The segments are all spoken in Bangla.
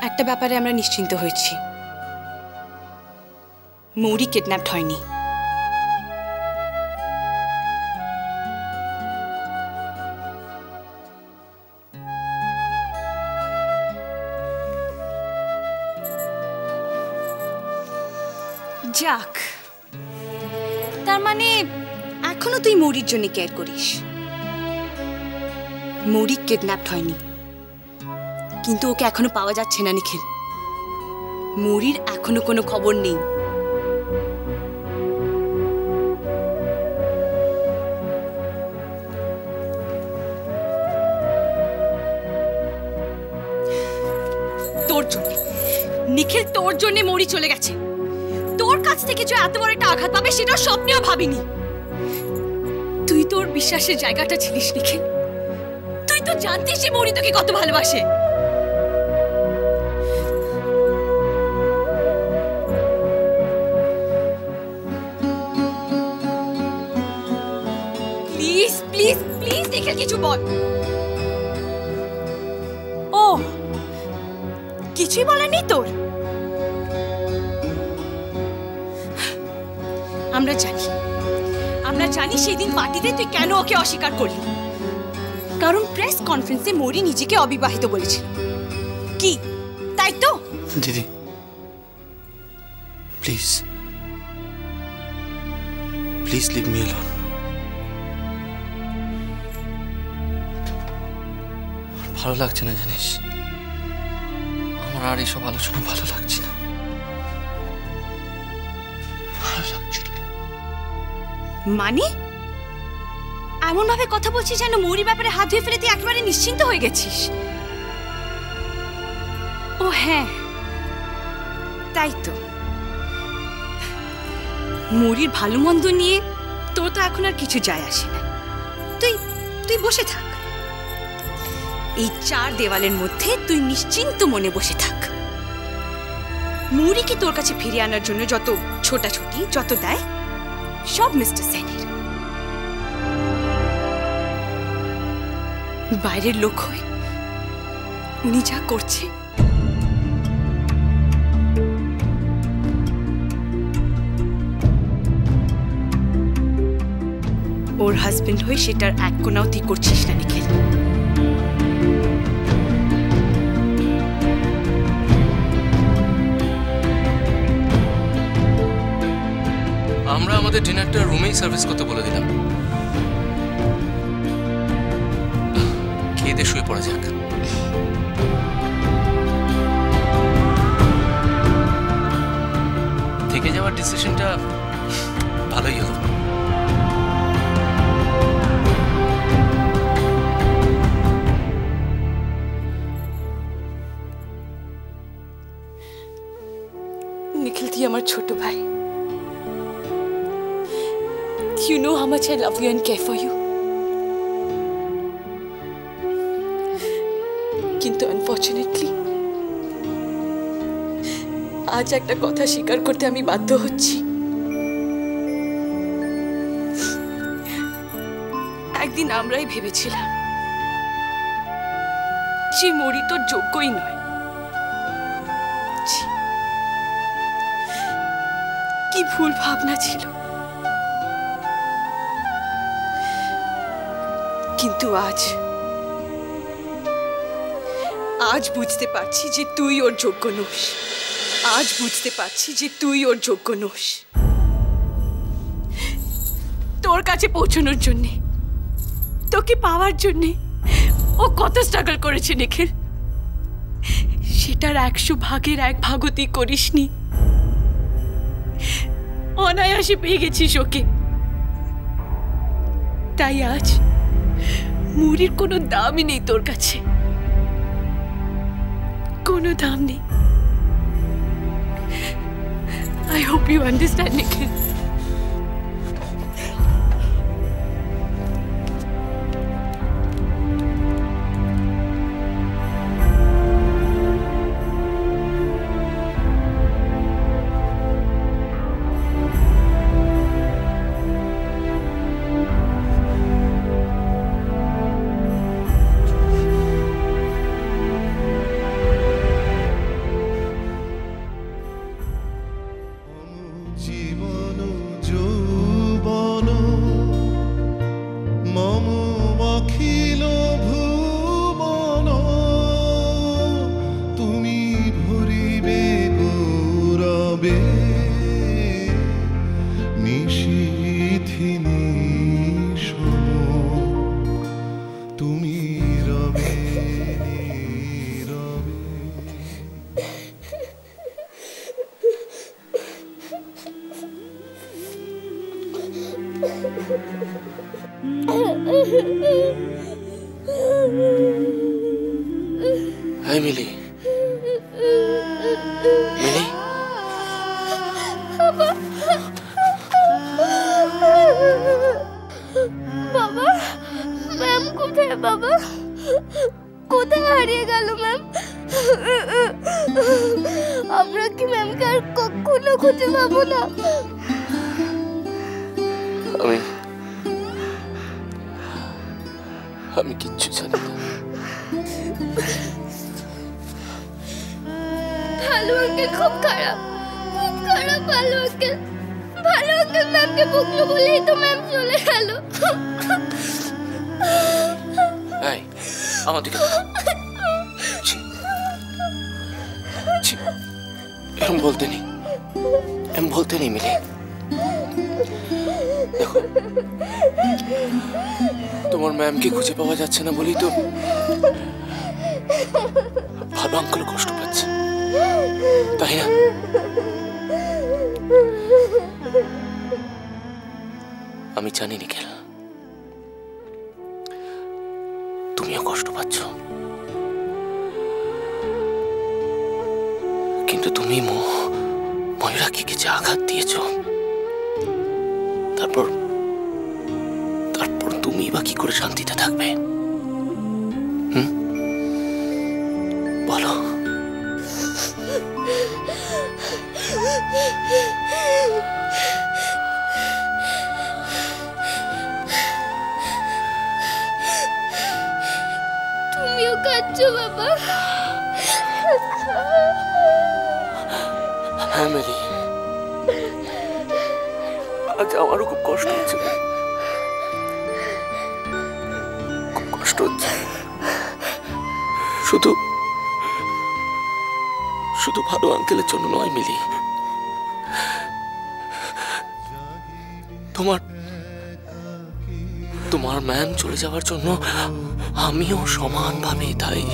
একটা ব্যাপারে আমরা নিশ্চিন্ত হয়েছি, মৌরি কিডন্যাপড হয়নি। যাক, তার মানে এখনো তুই মৌরির জন্য কেয়ার করিস। মৌরি কিডন্যাপড হয়নি, কিন্তু ওকে এখনো পাওয়া যাচ্ছে না নিখিল। মৌরির এখনো কোনো খবর নেই। তোর জন্য নিখিল, তোর জন্য মৌরি চলে গেছে। তোর কাছ থেকে যে এত বড় একটা আঘাত পাবে সেটা স্বপ্নেও ভাবিনি। তুই তোর বিশ্বাসের জায়গাটা ছিলিস নিখিল। তুই তো জানতিস যে মৌরি তোকে কত ভালোবাসে। প্লিজ প্লিজ প্লিজ নিখিল কিছু বল। ও, কিছুই বলেনি তোর? আমরা জানি সেই দিন পার্টিতে তুই কেন ওকে অস্বীকার করলি। কারণ প্রেস কনফারেন্সে মৌরি নিজেকে অবিবাহিত বলেছিল। কি তাই তো? দিদি please please leave me alone. ভালো লাগছে না জানিস, আমার আর এইসব আলোচনা ভালো লাগছে না। মানে এমন ভাবে কথা বলছিস যেন মৌরি ব্যাপারে হাত ধুয়ে ফেলে তুই একেবারে নিশ্চিন্ত হয়ে গেছিস। ও হ্যাঁ, তাই তো। মৌরির ভালো মন্দ নিয়ে তোর তো এখন আর কিছু যায় আসে না। তুই তুই বসে থাক, এই চার দেওয়ালের মধ্যে তুই নিশ্চিন্ত মনে বসে থাক। মৌরিকে তোর কাছে ফিরিয়ে আনার জন্য যত ছোটাছুটি যত দেয় সব মিস্টার সেনের। বাইরের লোক হয়ে উনি যা করছে, ওর হাজবেন্ড হয়ে সেটার এক কোনাও তুই করছিস না নিখিল। আমরা আমাদের ডিনারটা রুমেই সার্ভিস করতে বলে দিলাম। খেয়ে দিয়ে শুয়ে পড়া যাক। থেকে যাওয়ার ডিসিশনটা ভালোই হলো। নিখিল, তুই আমার ছোট ভাই। You know how much I love you and care for you. কিন্তু আনফরচুনেটলি আজ একটা কথা স্বীকার করতে আমি বাধ্য হচ্ছি। একদিন আমরাই ভেবেছিলাম যে মৌরি তোর যোগ্যই নয়। কি ভুল ভাবনা ছিল। কিন্তু আজ বুঝতে পারছি যে তুই ওর যোগ্য নোস। আজ বুঝতে পারছি যে তুই ওর যোগ্য নোস। তোর কাছে পৌঁছানোর জন্যে, তোকে পাওয়ার জন্যে ও কত স্ট্রাগল করেছে নিখিল। সেটার 100 ভাগের 1 ভাগও তুই করিসনি। অনায়াসে পেয়ে গেছিস ওকে। তাই আজ মৌরির কোনো দামই নেই তোর কাছে, কোনো দাম নেই। I hope you understand, Nikhil. Hi Mili, Mili, বাবা, ম্যাম কোথায়? বাবা কোথায় হারিয়ে গেল ম্যাম? আমরা কি ম্যামকে আর কখনো খুঁজে পাবো না? আমি কিচ্ছু জানি না। ভালো আঙ্কেল খুব খারাপ, খুব খারাপ। ভালো আঙ্কেল ম্যামকে বকলো বলেই তো ম্যাম চলে গেল। এই, আমার দিকে এরম বলতে নেই মিলি। দেখো, তোমার ম্যামকে খুঁজে পাওয়া যাচ্ছে না বলেই তো ভালো আঙ্কেল কষ্ট পাচ্ছে, তাই না? আমি জানি নিখিল, তুমিও কষ্ট পাচ্ছ, কিন্তু তুমি ময়ূরাক্ষীকে যে আঘাত দিয়েছ, তারপর তুমি বা কি করে শান্তিতে থাকবে? বলো। তুমিও কাঁদছো বাবা? হ্যাঁ মেরি, আজ আমারও খুব কষ্ট হচ্ছে, খুব কষ্ট হচ্ছে। শুধু ভালো আঙ্কেলের জন্য নয় মিলি, তোমার ম্যাম চলে যাওয়ার জন্য আমিও সমানভাবে দায়ী।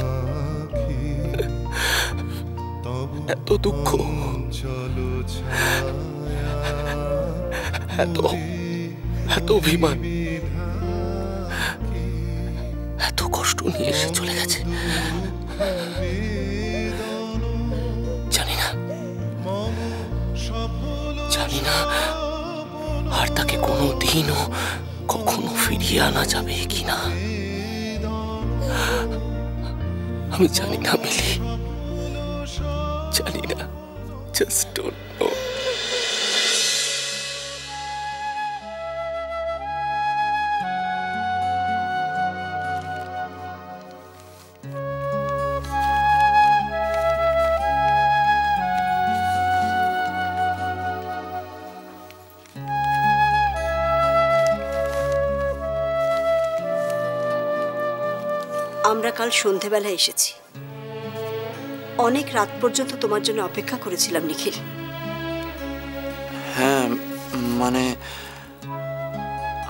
এত দুঃখ, এত অভিমান, এত কষ্ট নিয়ে এসে চলে গেছে। জানি না আর তাকে কোনোদিনও কখনো ফিরিয়ে আনা যাবে কিনা। আমি জানি না মিলি, জানি না, জাস্ট ডোন্ট নো। আমরা কাল সন্ধেবেলা এসেছি, অনেক রাত পর্যন্ত তোমার জন্য অপেক্ষা করেছিলাম নিখিল। হ্যাঁ, মানে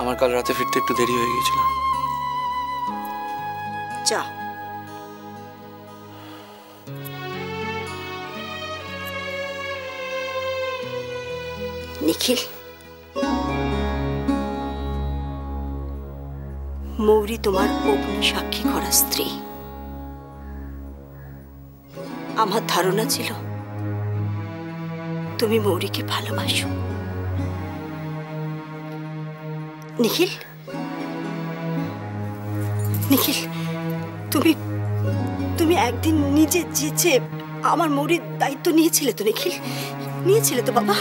আমার কাল রাতে ফিরতে একটু দেরি হয়ে গিয়েছিল। যা, নিখিল, মৌরি তোমার অগ্নি সাক্ষী করা স্ত্রী। আমার ধারণা ছিল তুমি মৌরিকে ভালোবাসো। নিখিল, নিখিল, তুমি একদিন নিজে যেচে আমার মৌরির দায়িত্ব নিয়েছিলে তো নিখিল? নিয়েছিলে তো বাবা?